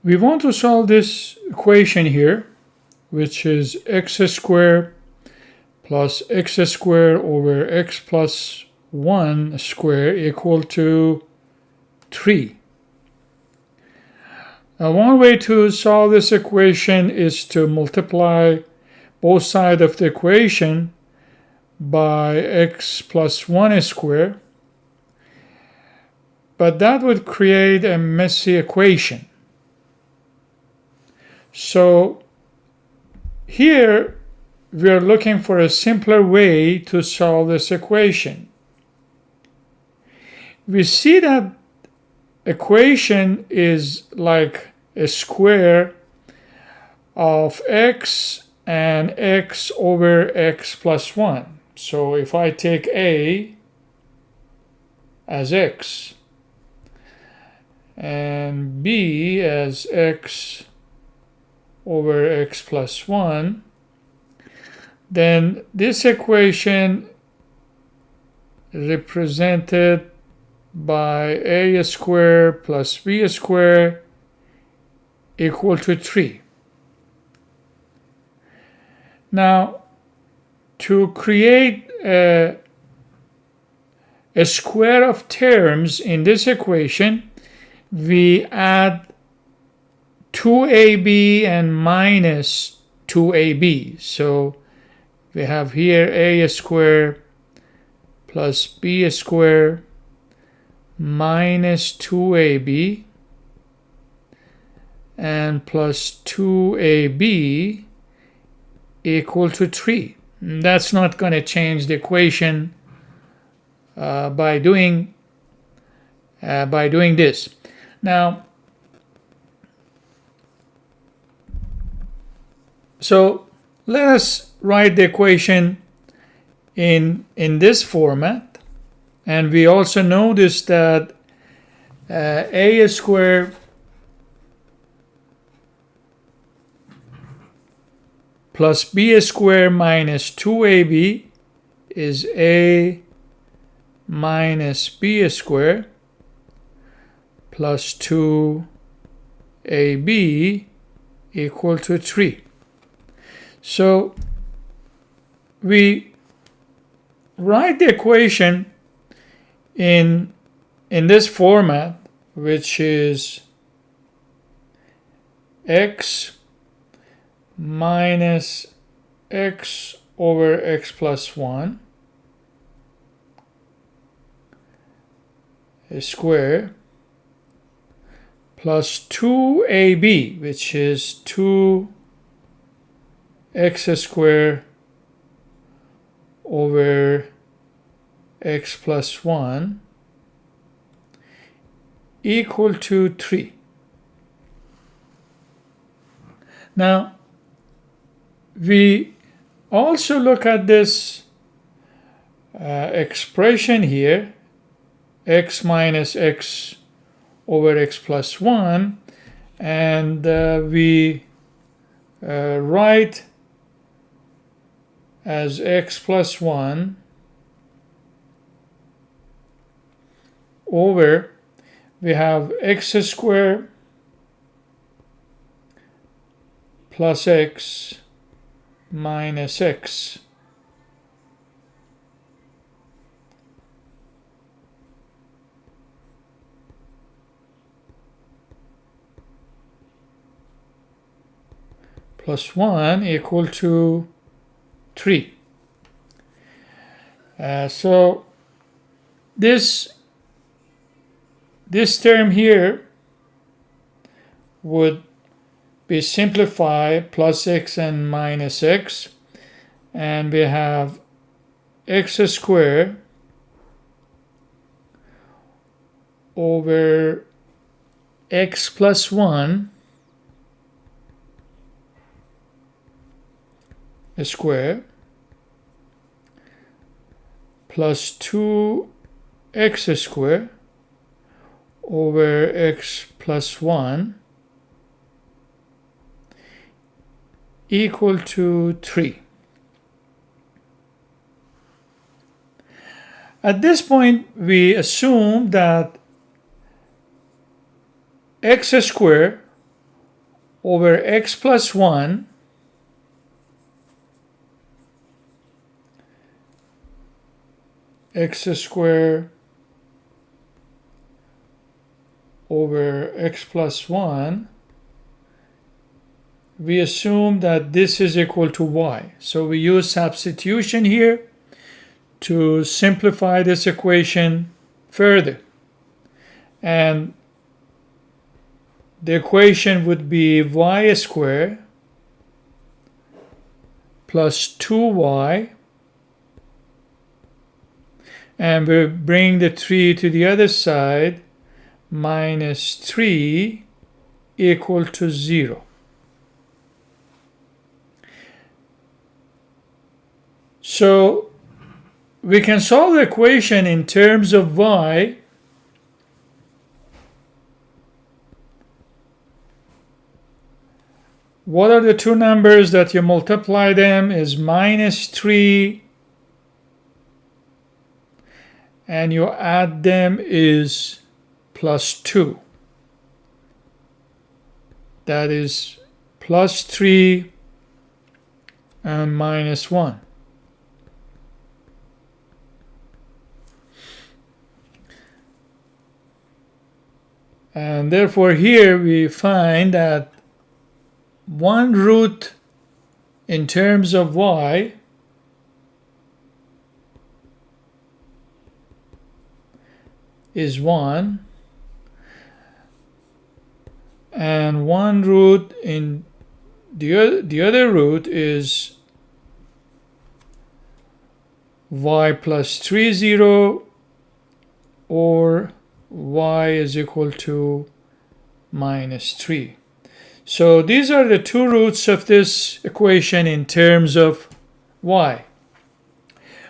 We want to solve this equation here, which is x squared plus x squared over x plus 1 squared equal to 3. Now, one way to solve this equation is to multiply both sides of the equation by x plus 1 squared, but that would create a messy equation. So here we are looking for a simpler way to solve this equation. We see that equation is like a square of x and x over x plus 1. So if I take a as x and b as x over x plus 1, then this equation represented by a squared plus b squared equal to 3. Now, to create a square of terms in this equation, we add 2ab and minus 2ab. So we have here a squared plus b squared minus 2ab and plus 2ab equal to 3. That's not going to change the equation by doing this. Now, so let us write the equation in this format, and we also notice that a squared plus b squared minus 2ab is a minus b squared plus 2ab equal to 3. So we write the equation in this format, which is x minus x over x plus 1 square plus 2ab, which is 2x squared over x plus 1 equal to 3. Now, we also look at this expression here, x minus x over x plus 1, and we write as x plus 1 over, we have x squared plus x minus x plus 1 equal to 3. So this term here would be simplified plus x and minus x, and we have x squared over x plus 1 square plus 2x squared over x plus 1 equal to 3. At this point, we assume that x squared over x plus 1 x squared over x plus 1, we assume that this is equal to y. So we use substitution here to simplify this equation further. And the equation would be y squared plus 2y, and we bring the 3 to the other side, minus 3 equal to 0. So we can solve the equation in terms of y What are the two numbers that you multiply them is minus 3 and you add them is plus 2. That is plus 3 and minus 1. And therefore here we find that 1 root in terms of y is 1, and 1 root in the other root is y plus 3, 0, or y is equal to minus 3. So these are the two roots of this equation in terms of y.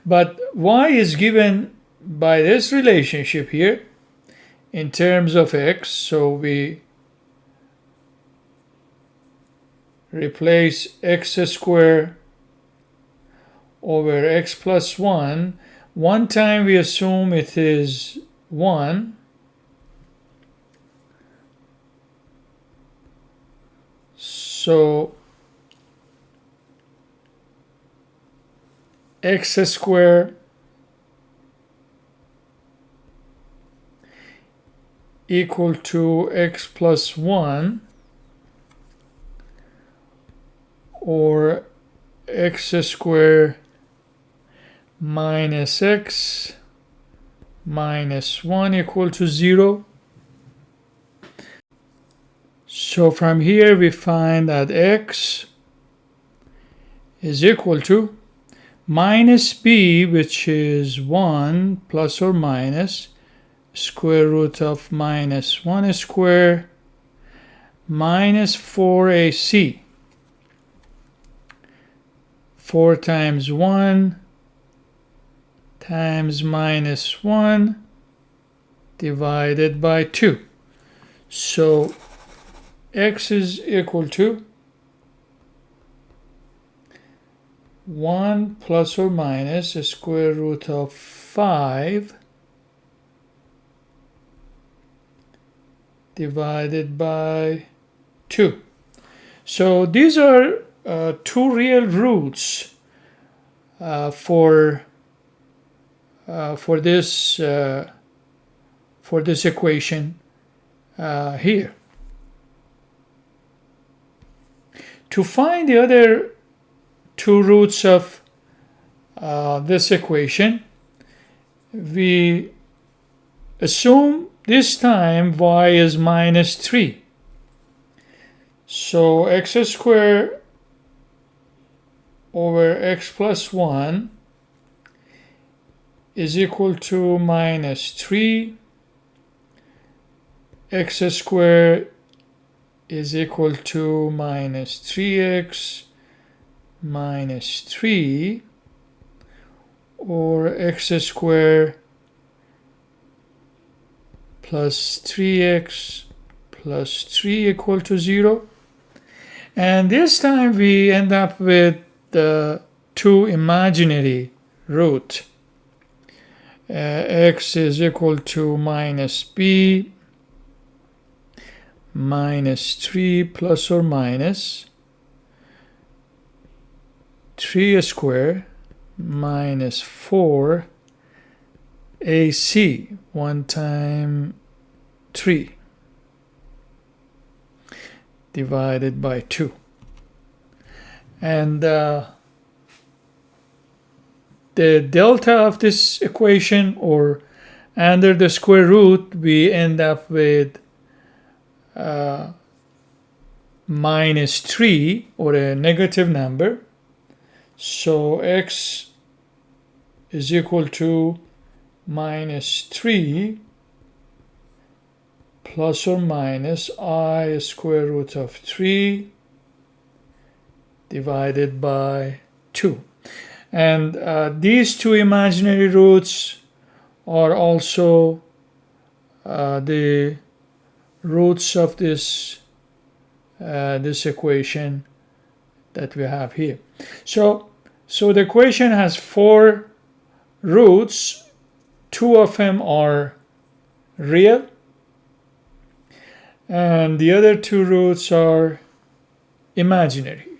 But y is given by this relationship here in terms of x, so we replace x squared over x plus 1. One time we assume it is 1. So x squared equal to x plus 1, or x squared minus x minus 1 equal to 0. So from here we find that x is equal to minus b, which is 1 plus or minus square root of minus 1 squared minus 4ac. 4 times 1 times minus 1 divided by 2. So x is equal to 1 plus or minus a square root of 5 divided by 2. So these are two real roots for this equation here. To find the other two roots of this equation, we assume this time y is minus 3. So x squared over x plus 1 is equal to minus 3. X squared is equal to minus 3x minus 3, or x squared plus 3x plus 3 equal to 0. And this time we end up with the two imaginary root. X is equal to minus b minus 3 plus or minus 3 squared minus 4 AC 1 times 3 divided by 2. And the delta of this equation, or under the square root, we end up with minus 3, or a negative number. So x is equal to minus 3 plus or minus I square root of 3 divided by 2. And these two imaginary roots are also the roots of this equation that we have here. So the equation has 4 roots. 2 of them are real, and the other 2 roots are imaginary.